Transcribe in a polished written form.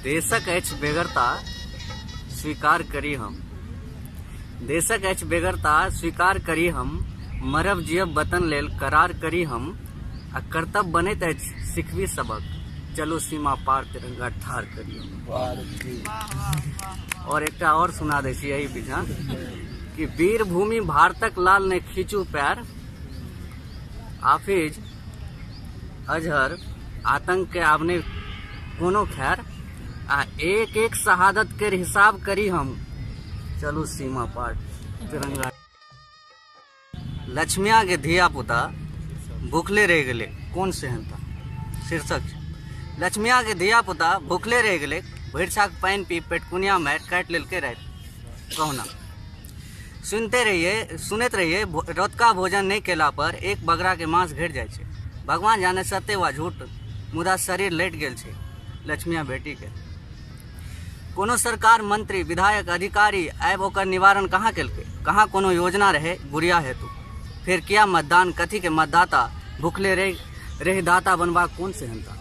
देशक अछि बेगरता स्वीकार करी हम। देशक अछि बेगरता स्वीकार करी हम। मरब जियब वतन लेल करार करी हम। आ कर्तव्य बनैत अछि सिखबी सबक। चलो सीमा पार तिरंगा ठार करी हम। और एकटा और सुना दै छी यही पीछा कि वीर भूमि भारतक लाल ने खींचू पैर। हाफिज अजहर आतंक के आब नहीं कोनो खैर। आ एक एक शहादत के हिसाब करी हम। चलू सीमा पार तिरंगा। लक्ष्मिया के धिया पुता भूखले रह गए कौन सेहनता। शीर्षक लक्ष्मिया के धिया पुता भूखले रह गए भरि छाक पानि पी पेटकुनिया मारि काटि लेलकै राति कहुना। सुनते रहिए रौतका भोजन नहीं केला पर एक बगरा के मांस घट जाए छे। भगवान जाने सत्य वा झूठ मुदा शरीर लटि गेल छे लक्ष्मिया बेटी के। कोनो सरकार मंत्री विधायक अधिकारी आब ओकर निवारण कहाँ केलकै। कहाँ कोनो योजना रहे गुड़िया हेतु। फिर किया मतदान कथी के मतदाता भूखले रह दाता बनवा कौन सेहनता।